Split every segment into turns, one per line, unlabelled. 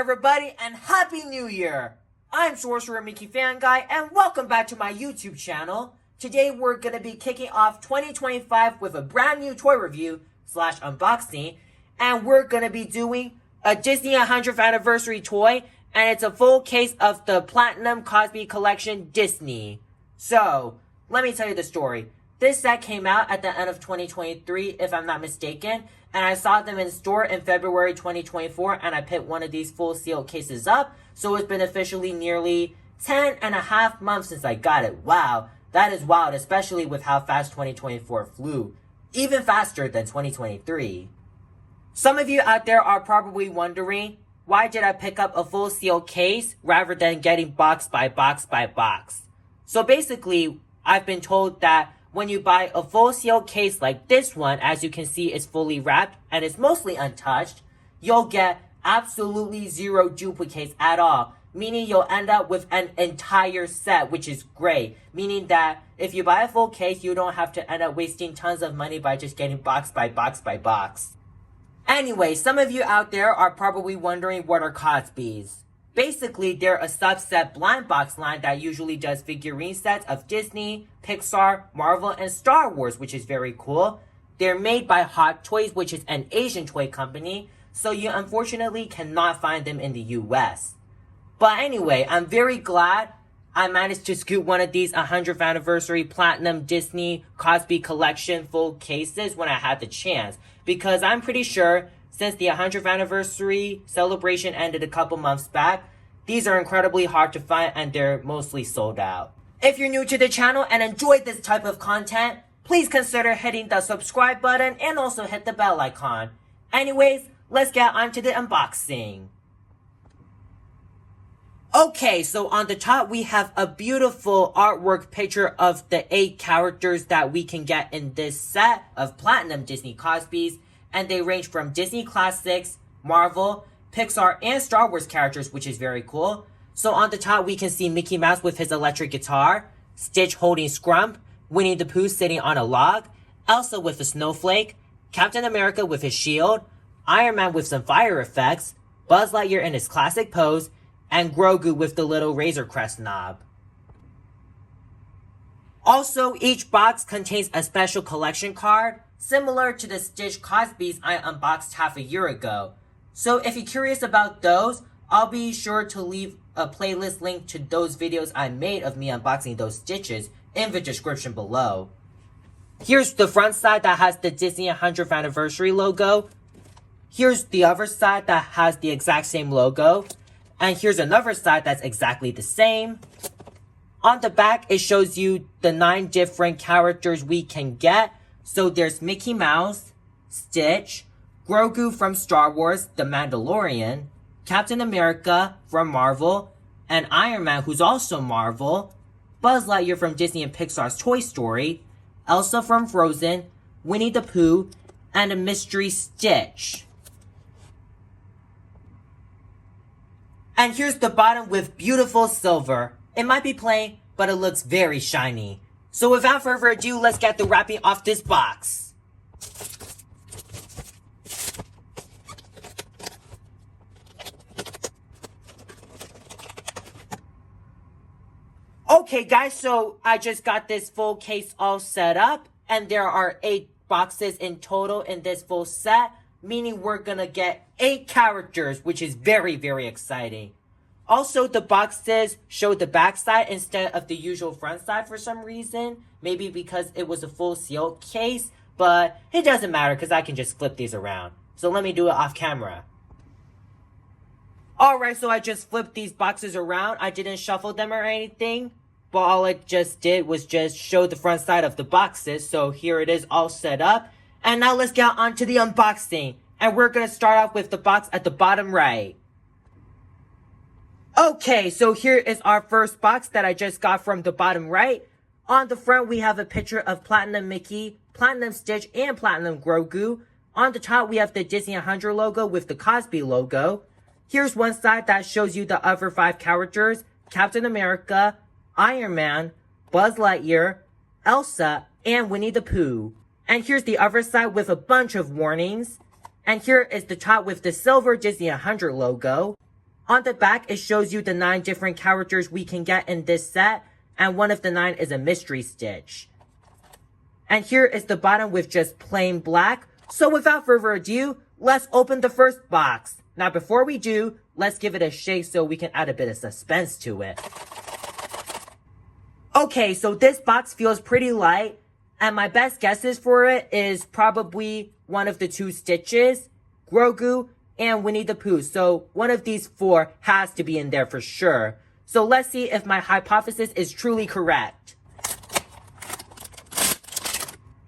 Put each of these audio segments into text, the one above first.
everybody, and Happy New Year! I'm Sorcerer Mickey Fan Guy, and welcome back to my YouTube channel. Today we're going to be kicking off 2025 with a brand new toy review / unboxing, and we're going to be doing a Disney 100th anniversary toy, and it's a full case of the Platinum Cosbi collection Disney. So, let me tell you the story. This set came out at the end of 2023, if I'm not mistaken, and I saw them in store in February 2024, and I picked one of these full sealed cases up, so it's been officially nearly 10.5 months since I got it. Wow, that is wild, especially with how fast 2024 flew. Even faster than 2023. Some of you out there are probably wondering, why did I pick up a full sealed case rather than getting box by box by box? So basically, I've been told that when you buy a full sealed case like this one, as you can see, it's fully wrapped and it's mostly untouched, you'll get absolutely zero duplicates at all. Meaning you'll end up with an entire set, which is great. Meaning that if you buy a full case, you don't have to end up wasting tons of money by just getting box by box by box. Anyway, some of you out there are probably wondering what are Cosbis. Basically, they're a subset blind box line that usually does figurine sets of Disney, Pixar, Marvel, and Star Wars, which is very cool. They're made by Hot Toys, which is an Asian toy company, so you unfortunately cannot find them in the US. But anyway, I'm very glad I managed to scoop one of these 100th anniversary Platinum Disney Cosbi collection full cases when I had the chance, because I'm pretty sure since the 100th anniversary celebration ended a couple months back, these are incredibly hard to find and they're mostly sold out. If you're new to the channel and enjoyed this type of content, please consider hitting the subscribe button and also hit the bell icon. Anyways, let's get on to the unboxing. Okay, so on the top we have a beautiful artwork picture of the 8 characters that we can get in this set of Platinum Disney Cosbis. And they range from Disney Classics, Marvel, Pixar, and Star Wars characters, which is very cool. So on the top, we can see Mickey Mouse with his electric guitar, Stitch holding Scrump, Winnie the Pooh sitting on a log, Elsa with a snowflake, Captain America with his shield, Iron Man with some fire effects, Buzz Lightyear in his classic pose, and Grogu with the little Razor Crest knob. Also, each box contains a special collection card, similar to the Stitch Cosbis I unboxed half a year ago. So if you're curious about those, I'll be sure to leave a playlist link to those videos I made of me unboxing those Stitches in the description below. Here's the front side that has the Disney 100th anniversary logo. Here's the other side that has the exact same logo. And here's another side that's exactly the same. On the back, it shows you the 9 different characters we can get. So there's Mickey Mouse, Stitch, Grogu from Star Wars, The Mandalorian, Captain America from Marvel, and Iron Man, who's also Marvel, Buzz Lightyear from Disney and Pixar's Toy Story, Elsa from Frozen, Winnie the Pooh, and a mystery Stitch. And here's the bottom with beautiful silver. It might be plain, but it looks very shiny. So without further ado, let's get the wrapping off this box. Okay guys, so I just got this full case all set up, and there are 8 boxes in total in this full set, meaning we're gonna get 8 characters, which is very, very exciting. Also, the boxes show the back side instead of the usual front side for some reason. Maybe because it was a full sealed case, but it doesn't matter because I can just flip these around. So let me do it off camera. Alright, so I just flipped these boxes around. I didn't shuffle them or anything, but all I just did was just show the front side of the boxes. So here it is all set up. And now let's get on to the unboxing. And we're going to start off with the box at the bottom right. Okay, so here is our first box that I just got from the bottom right. On the front, we have a picture of Platinum Mickey, Platinum Stitch, and Platinum Grogu. On the top, we have the Disney 100 logo with the Cosbi logo. Here's one side that shows you the other 5 characters, Captain America, Iron Man, Buzz Lightyear, Elsa, and Winnie the Pooh. And here's the other side with a bunch of warnings. And here is the top with the silver Disney 100 logo. On the back, it shows you the 9 different characters we can get in this set, and one of the 9 is a mystery Stitch. And here is the bottom with just plain black. So without further ado, let's open the first box. Now before we do, let's give it a shake so we can add a bit of suspense to it. Okay, so this box feels pretty light, and my best guesses for it is probably one of the 2 Stitches, Grogu, and Winnie the Pooh. So one of these 4 has to be in there for sure. So let's see if my hypothesis is truly correct.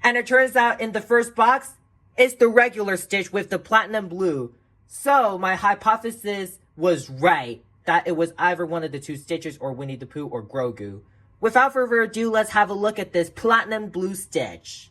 And it turns out in the first box, it's the regular Stitch with the platinum blue. So my hypothesis was right, that it was either one of the 2 Stitches or Winnie the Pooh or Grogu. Without further ado, let's have a look at this platinum blue Stitch.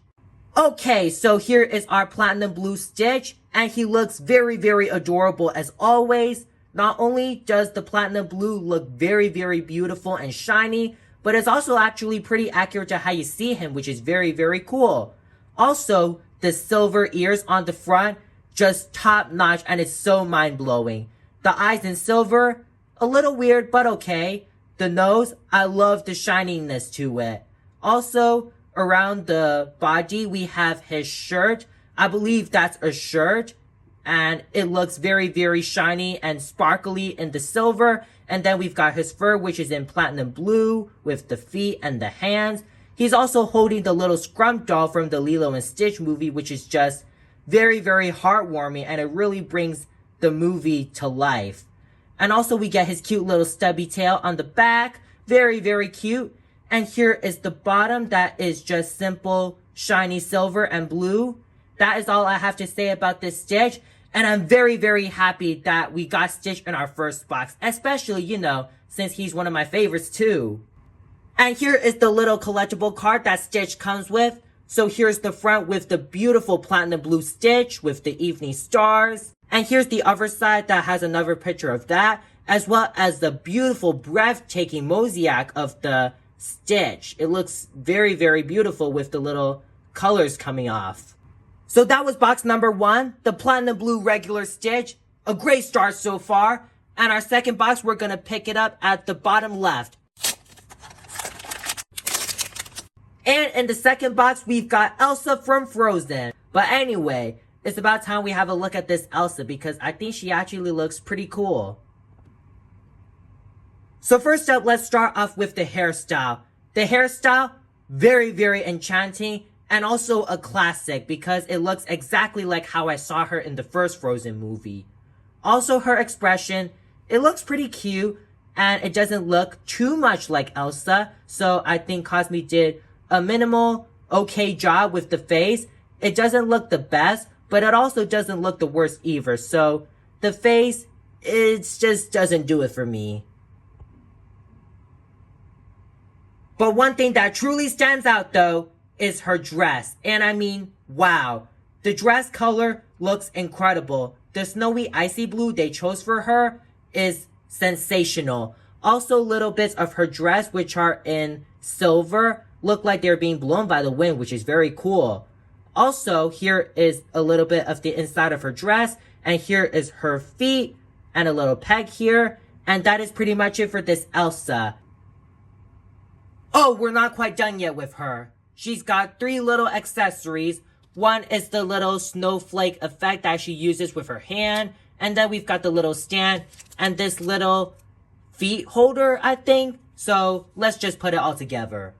Okay, so here is our platinum blue Stitch, and he looks very, very adorable as always. Not only does the platinum blue look very, very beautiful and shiny, but it's also actually pretty accurate to how you see him, which is very, very cool. Also, the silver ears on the front, just top notch, and it's so mind-blowing. The eyes in silver, a little weird, but okay. The nose, I love the shininess to it. Also, around the body, we have his shirt. I believe that's a shirt. And it looks very, very shiny and sparkly in the silver. And then we've got his fur, which is in platinum blue with the feet and the hands. He's also holding the little Scrump doll from the Lilo and Stitch movie, which is just very, very heartwarming. And it really brings the movie to life. And also we get his cute little stubby tail on the back. Very, very cute. And here is the bottom that is just simple, shiny silver and blue. That is all I have to say about this Stitch. And I'm very, very happy that we got Stitch in our first box. Especially, you know, since he's one of my favorites too. And here is the little collectible card that Stitch comes with. So here's the front with the beautiful platinum blue Stitch with the evening stars. And here's the other side that has another picture of that, as well as the beautiful, breathtaking mosaic of the Stitch. It looks very, very beautiful with the little colors coming off. So that was box number 1, the platinum blue regular Stitch. A great start so far. And our second box, we're gonna pick it up at the bottom left. And in the second box, we've got Elsa from Frozen. But anyway, it's about time we have a look at this Elsa because I think she actually looks pretty cool. So first up, let's start off with the hairstyle. The hairstyle, very, very enchanting and also a classic because it looks exactly like how I saw her in the first Frozen movie. Also her expression, it looks pretty cute and it doesn't look too much like Elsa. So I think Cosbi did a minimal, okay job with the face. It doesn't look the best, but it also doesn't look the worst either. So the face, it just doesn't do it for me. But one thing that truly stands out though is her dress. And I mean, wow. The dress color looks incredible. The snowy icy blue they chose for her is sensational. Also little bits of her dress, which are in silver, look like they're being blown by the wind, which is very cool. Also, here is a little bit of the inside of her dress, and here is her feet, and a little peg here, and that is pretty much it for this Elsa. Oh, we're not quite done yet with her. She's got 3 little accessories. One is the little snowflake effect that she uses with her hand, and then we've got the little stand, and this little feet holder, I think. So, let's just put it all together.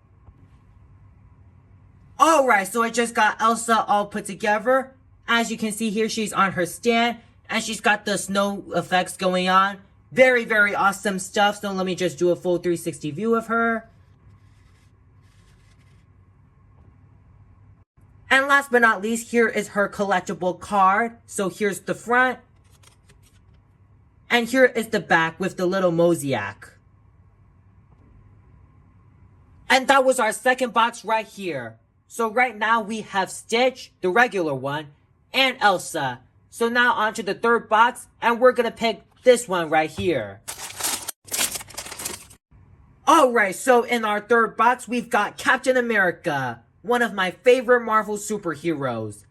Alright, so I just got Elsa all put together. As you can see here, she's on her stand. And she's got the snow effects going on. Very, very awesome stuff. So let me just do a full 360 view of her. And last but not least, here is her collectible card. So here's the front. And here is the back with the little mosaic. And that was our second box right here. So right now we have Stitch, the regular one, and Elsa. So now on to the third box, and we're gonna pick this one right here. Alright, so in our third box, we've got Captain America, one of my favorite Marvel superheroes.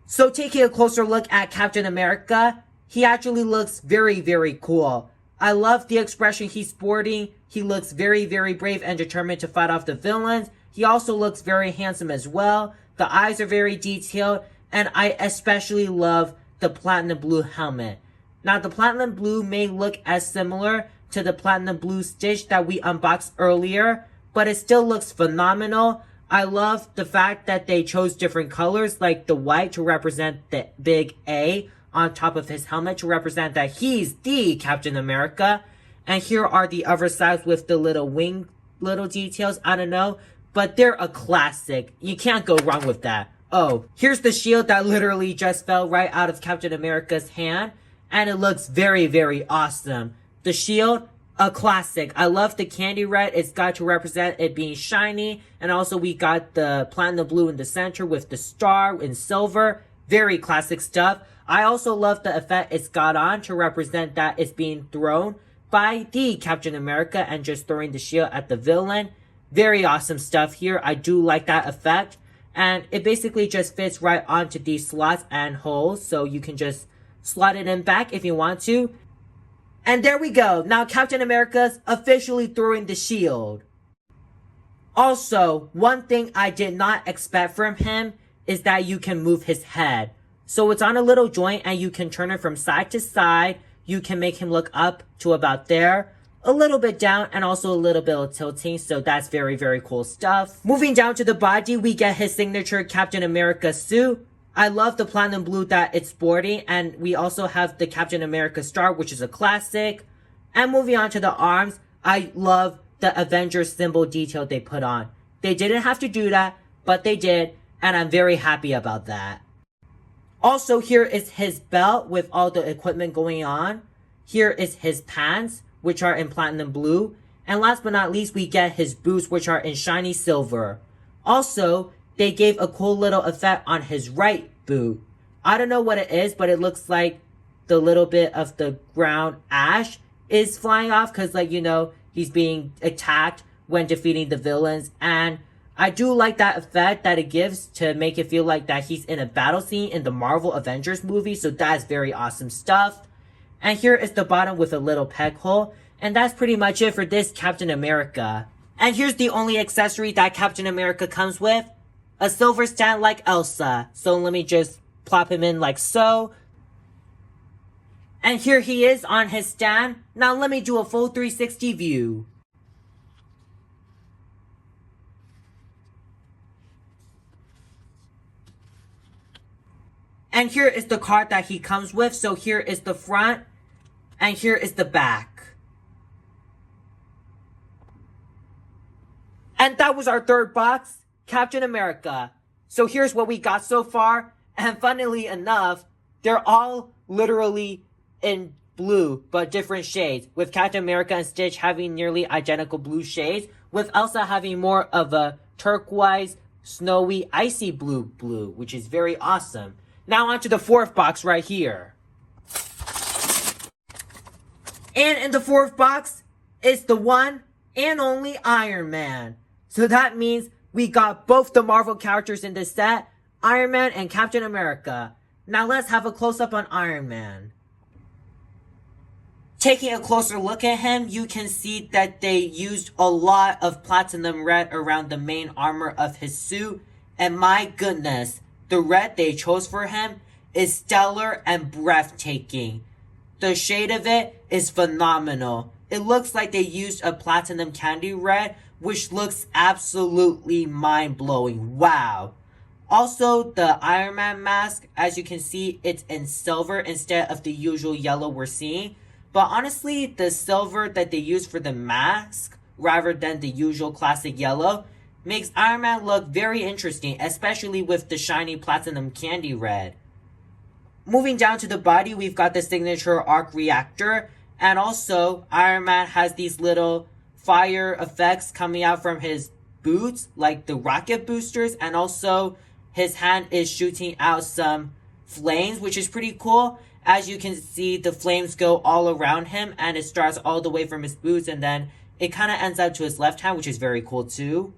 So taking a closer look at Captain America, he actually looks very, very cool. I love the expression he's sporting. He looks very, very brave and determined to fight off the villains. He also looks very handsome as well. The eyes are very detailed, and I especially love the platinum blue helmet. Now, the platinum blue may look as similar to the platinum blue Stitch that we unboxed earlier, but it still looks phenomenal. I love the fact that they chose different colors, like the white to represent the big A on top of his helmet to represent that he's the Captain America. And here are the other sides with the little wing, little details. I don't know, but they're a classic. You can't go wrong with that. Oh, here's the shield that literally just fell right out of Captain America's hand, and it looks very, very awesome. The shield, a classic. I love the candy red. It's got to represent it being shiny, and also we got the platinum blue in the center with the star in silver. Very classic stuff. I also love the effect it's got on to represent that it's being thrown by the Captain America and just throwing the shield at the villain. Very awesome stuff here. I do like that effect. And it basically just fits right onto these slots and holes. So you can just slot it in back if you want to. And there we go. Now Captain America's officially throwing the shield. Also, one thing I did not expect from him is that you can move his head. So it's on a little joint and you can turn it from side to side. You can make him look up to about there, a little bit down, and also a little bit of tilting. So that's very, very cool stuff. Moving down to the body, we get his signature Captain America suit. I love the platinum blue that it's sporting, and we also have the Captain America star, which is a classic. And moving on to the arms, I love the Avengers symbol detail they put on. They didn't have to do that, but they did, and I'm very happy about that. Also, here is his belt with all the equipment going on. Here is his pants, which are in platinum blue. And last but not least, we get his boots, which are in shiny silver. Also, they gave a cool little effect on his right boot. I don't know what it is, but it looks like the little bit of the ground ash is flying off because, like, you know, he's being attacked when defeating the villains. And I do like that effect that it gives to make it feel like that he's in a battle scene in the Marvel Avengers movie. So that's very awesome stuff. And here is the bottom with a little peg hole. And that's pretty much it for this Captain America. And here's the only accessory that Captain America comes with. A silver stand like Elsa. So let me just plop him in like so. And here he is on his stand. Now let me do a full 360 view. And here is the card that he comes with. So here is the front. And here is the back. And that was our third box, Captain America. So here's what we got so far. And funnily enough, they're all literally in blue, but different shades. With Captain America and Stitch having nearly identical blue shades. With Elsa having more of a turquoise, snowy, icy blue, which is very awesome. Now on to the fourth box right here. And in the fourth box is the one and only Iron Man. So that means we got both the Marvel characters in this set, Iron Man and Captain America. Now let's have a close-up on Iron Man. Taking a closer look at him, you can see that they used a lot of platinum red around the main armor of his suit. And my goodness, the red they chose for him is stellar and breathtaking. The shade of it is phenomenal. It looks like they used a platinum candy red, which looks absolutely mind-blowing. Wow. Also, the Iron Man mask, as you can see, it's in silver instead of the usual yellow we're seeing. But honestly, the silver that they use for the mask, rather than the usual classic yellow, makes Iron Man look very interesting, especially with the shiny platinum candy red. Moving down to the body, we've got the signature arc reactor. And also, Iron Man has these little fire effects coming out from his boots, like the rocket boosters. And also, his hand is shooting out some flames, which is pretty cool. As you can see, the flames go all around him, and it starts all the way from his boots, and then it kind of ends up to his left hand, which is very cool too.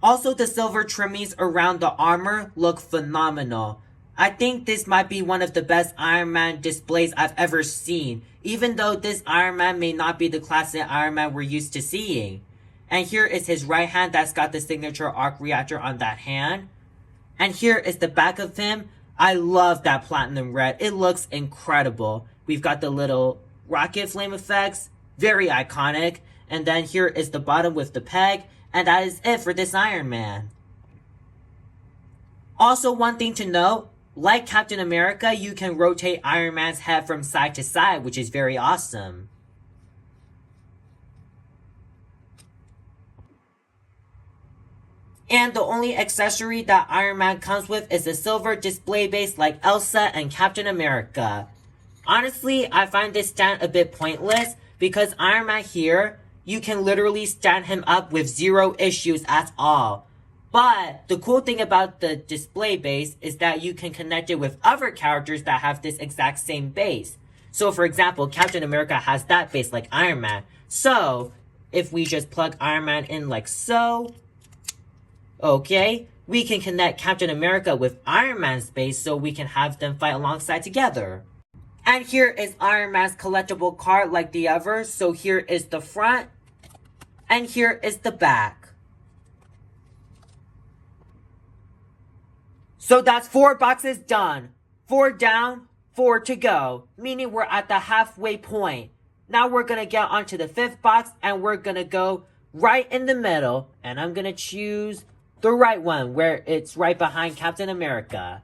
Also, the silver trimmings around the armor look phenomenal. I think this might be one of the best Iron Man displays I've ever seen, even though this Iron Man may not be the classic Iron Man we're used to seeing. And here is his right hand that's got the signature arc reactor on that hand. And here is the back of him. I love that platinum red. It looks incredible. We've got the little rocket flame effects. Very iconic. And then here is the bottom with the peg. And that is it for this Iron Man. Also, one thing to note, like Captain America, you can rotate Iron Man's head from side to side, which is very awesome. And the only accessory that Iron Man comes with is a silver display base like Elsa and Captain America. Honestly, I find this stand a bit pointless because Iron Man here, you can literally stand him up with zero issues at all. But the cool thing about the display base is that you can connect it with other characters that have this exact same base. So for example, Captain America has that base like Iron Man. So if we just plug Iron Man in like so, okay, we can connect Captain America with Iron Man's base so we can have them fight alongside together. And here is Iron Man's collectible card like the others. So here is the front, and here is the back. So that's 4 boxes done. 4 down, 4 to go. Meaning we're at the halfway point. Now we're going to get onto the 5th box and we're going to go right in the middle. And I'm going to choose the right one where it's right behind Captain America.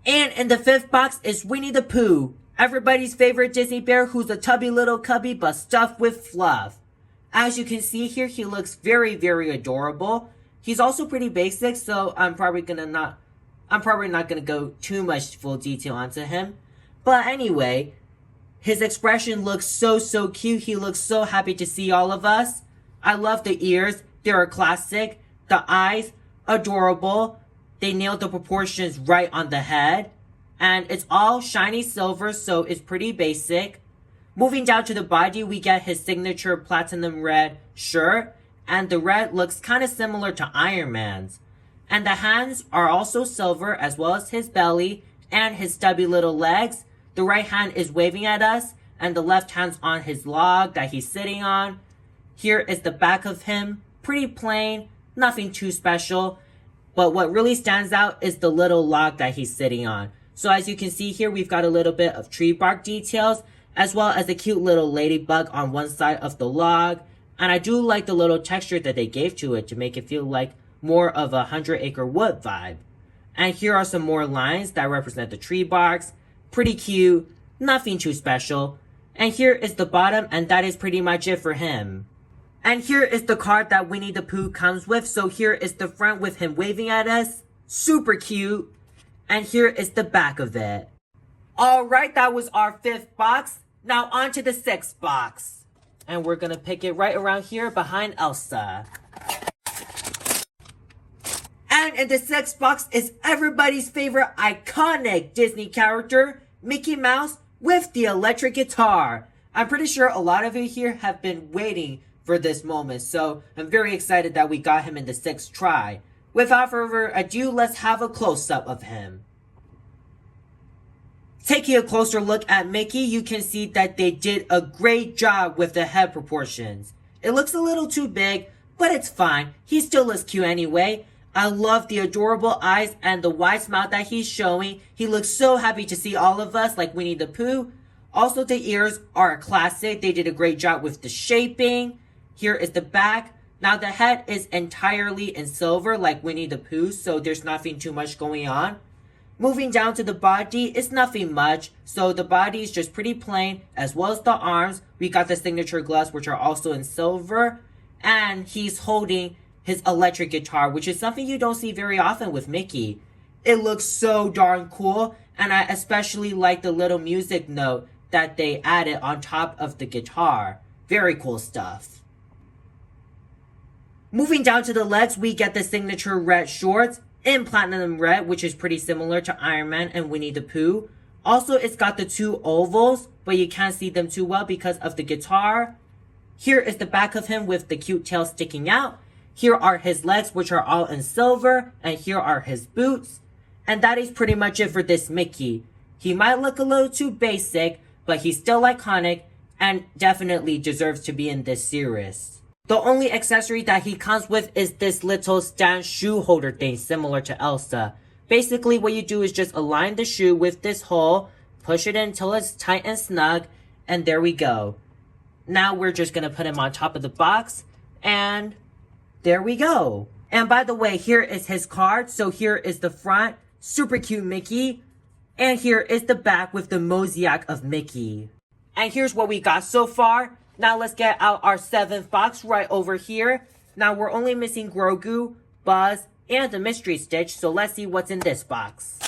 And in the 5th box is Winnie the Pooh. Everybody's favorite Disney bear who's a tubby little cubby but stuffed with fluff. As you can see here, he looks very, very adorable. He's also pretty basic, so I'm probably not gonna go too much full detail onto him. But anyway, his expression looks so cute. He looks so happy to see all of us. I love the ears. They're a classic. The eyes, adorable. They nailed the proportions right on the head. And it's all shiny silver, so it's pretty basic. Moving down to the body, we get his signature platinum red shirt. And the red looks kind of similar to Iron Man's. And the hands are also silver, as well as his belly and his stubby little legs. The right hand is waving at us, and the left hand's on his log that he's sitting on. Here is the back of him. Pretty plain, nothing too special. But what really stands out is the little log that he's sitting on. So as you can see here, we've got a little bit of tree bark details, as well as a cute little ladybug on one side of the log. And I do like the little texture that they gave to it to make it feel like more of a 100-acre wood vibe. And here are some more lines that represent the tree barks. Pretty cute, nothing too special. And here is the bottom, and that is pretty much it for him. And here is the card that Winnie the Pooh comes with. So here is the front with him waving at us. Super cute. And here is the back of it. Alright, that was our 5th box. Now on to the 6th box. And we're going to pick it right around here behind Elsa. And in the 6th box is everybody's favorite iconic Disney character, Mickey Mouse with the electric guitar. I'm pretty sure a lot of you here have been waiting for this moment, so I'm very excited that we got him in the 6th try. Without further ado, let's have a close-up of him. Taking a closer look at Mickey, you can see that they did a great job with the head proportions. It looks a little too big, but it's fine. He still looks cute anyway. I love the adorable eyes and the wide smile that he's showing. He looks so happy to see all of us like Winnie the Pooh. Also, the ears are a classic. They did a great job with the shaping. Here is the back. Now, the head is entirely in silver like Winnie the Pooh, so there's nothing too much going on. Moving down to the body, it's nothing much, so the body is just pretty plain, as well as the arms. We got the signature gloves, which are also in silver, and he's holding his electric guitar, which is something you don't see very often with Mickey. It looks so darn cool, and I especially like the little music note that they added on top of the guitar. Very cool stuff. Moving down to the legs, we get the signature red shorts in platinum red, which is pretty similar to Iron Man and Winnie the Pooh. Also, it's got the 2 ovals, but you can't see them too well because of the guitar. Here is the back of him with the cute tail sticking out. Here are his legs, which are all in silver, and here are his boots. And that is pretty much it for this Mickey. He might look a little too basic, but he's still iconic and definitely deserves to be in this series. The only accessory that he comes with is this little stand shoe holder thing similar to Elsa. Basically what you do is just align the shoe with this hole, push it in until it's tight and snug, and there we go. Now we're just gonna put him on top of the box, and there we go. And by the way, here is his card. So here is the front, super cute Mickey. And here is the back with the mosaic of Mickey. And here's what we got so far. Now let's get out our 7th box right over here. Now we're only missing Grogu, Buzz, and the mystery Stitch. So let's see what's in this box.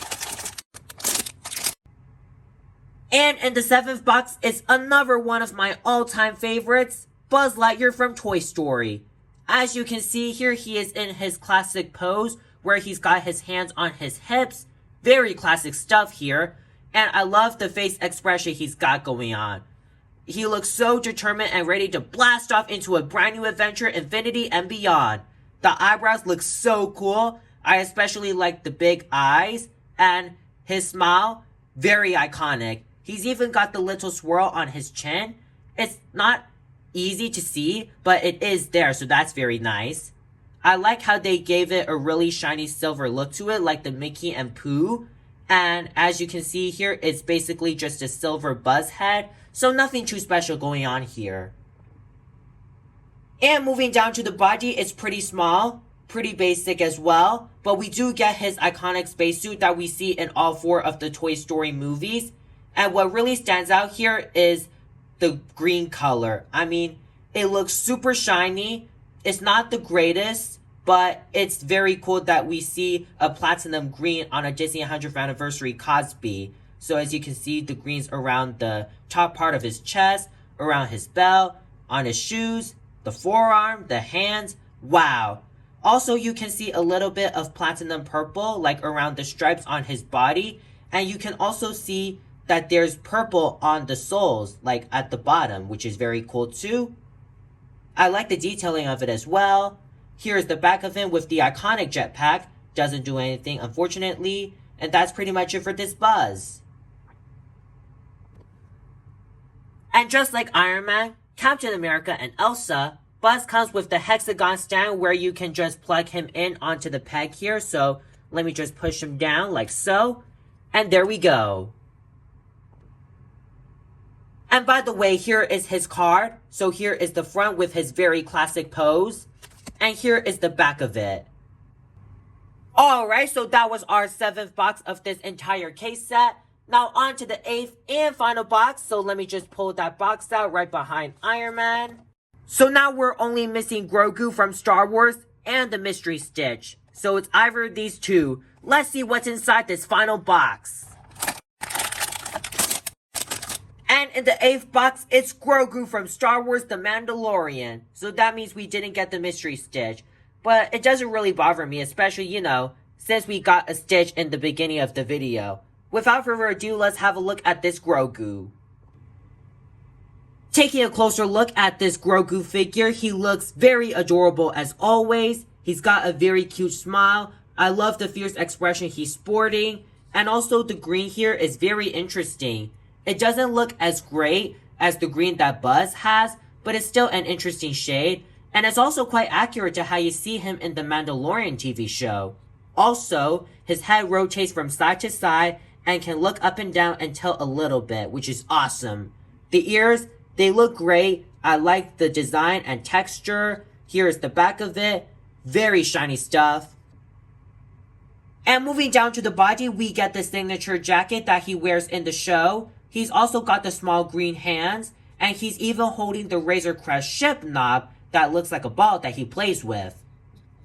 And in the 7th box is another one of my all-time favorites, Buzz Lightyear from Toy Story. As you can see here, he is in his classic pose where he's got his hands on his hips. Very classic stuff here. And I love the face expression he's got going on. He looks so determined and ready to blast off into a brand new adventure, infinity and beyond. The eyebrows look so cool. I especially like the big eyes. And his smile, very iconic. He's even got the little swirl on his chin. It's not easy to see, but it is there, so that's very nice. I like how they gave it a really shiny silver look to it, like the Mickey and Pooh. And as you can see here, it's basically just a silver Buzz head, so nothing too special going on here. And moving down to the body, it's pretty small, pretty basic as well, but we do get his iconic spacesuit that we see in all 4 of the Toy Story movies. And what really stands out here is the green color. I mean, it looks super shiny. It's not the greatest, but it's very cool that we see a platinum green on a Disney 100th Anniversary Cosbi. So as you can see, the green's around the top part of his chest, around his belt, on his shoes, the forearm, the hands. Wow. Also, you can see a little bit of platinum purple, like around the stripes on his body. And you can also see that there's purple on the soles, like at the bottom, which is very cool too. I like the detailing of it as well. Here's the back of him with the iconic jetpack. Doesn't do anything, unfortunately. And that's pretty much it for this Buzz. And just like Iron Man, Captain America, and Elsa, Buzz comes with the hexagon stand where you can just plug him in onto the peg here. So let me just push him down like so. And there we go. And by the way, here is his card. So here is the front with his very classic pose. And here is the back of it. Alright, so that was our 7th box of this entire case set. Now on to the 8th and final box. So let me just pull that box out right behind Iron Man. So now we're only missing Grogu from Star Wars and the mystery Stitch. So it's either of these two. Let's see what's inside this final box. And in the 8th box, it's Grogu from Star Wars The Mandalorian. So that means we didn't get the mystery Stitch. But it doesn't really bother me, especially, since we got a Stitch in the beginning of the video. Without further ado, let's have a look at this Grogu. Taking a closer look at this Grogu figure, he looks very adorable as always. He's got a very cute smile. I love the fierce expression he's sporting. And also the green here is very interesting. It doesn't look as great as the green that Buzz has, but it's still an interesting shade. And it's also quite accurate to how you see him in the Mandalorian TV show. Also, his head rotates from side to side and can look up and down and tilt a little bit, which is awesome. The ears, they look great. I like the design and texture. Here is the back of it. Very shiny stuff. And moving down to the body, we get the signature jacket that he wears in the show. He's also got the small green hands, and he's even holding the Razor Crest ship knob that looks like a ball that he plays with.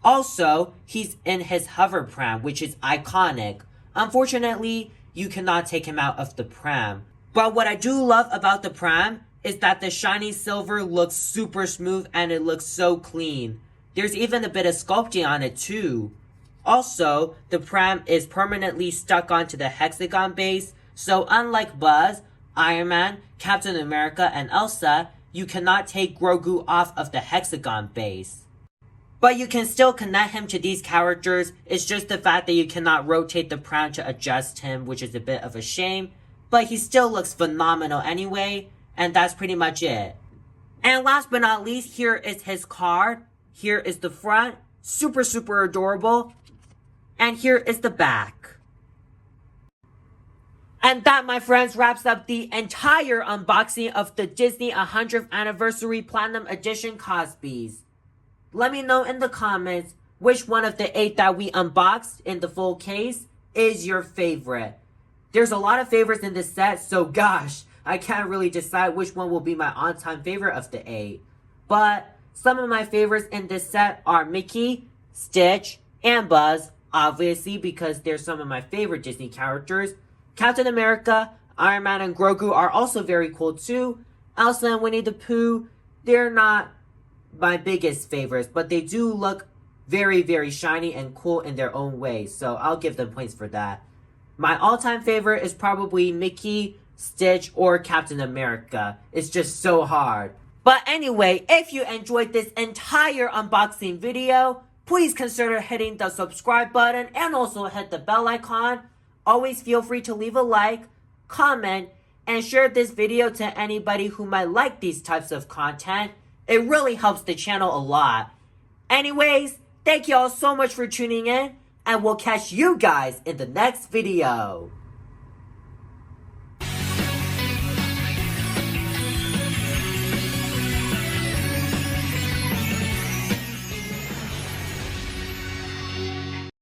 Also, he's in his hover pram, which is iconic. Unfortunately, you cannot take him out of the pram. But what I do love about the pram is that the shiny silver looks super smooth and it looks so clean. There's even a bit of sculpting on it too. Also, the pram is permanently stuck onto the hexagon base. So unlike Buzz, Iron Man, Captain America, and Elsa, you cannot take Grogu off of the hexagon base. But you can still connect him to these characters. It's just the fact that you cannot rotate the crown to adjust him, which is a bit of a shame. But he still looks phenomenal anyway, and that's pretty much it. And last but not least, here is his card. Here is the front. Super, super adorable. And here is the back. And that, my friends, wraps up the entire unboxing of the Disney 100th Anniversary Platinum Edition Cosbis. Let me know in the comments which one of the 8 that we unboxed in the full case is your favorite. There's a lot of favorites in this set, so gosh, I can't really decide which one will be my on-time favorite of the 8. But some of my favorites in this set are Mickey, Stitch, and Buzz, obviously because they're some of my favorite Disney characters. Captain America, Iron Man, and Grogu are also very cool too. Elsa and Winnie the Pooh, they're not my biggest favorites, but they do look very, very shiny and cool in their own way, so I'll give them points for that. My all-time favorite is probably Mickey, Stitch, or Captain America. It's just so hard. But anyway, if you enjoyed this entire unboxing video, please consider hitting the subscribe button and also hit the bell icon. Always feel free to leave a like, comment, and share this video to anybody who might like these types of content. It really helps the channel a lot. Anyways, thank you all so much for tuning in, and we'll catch you guys in the next video.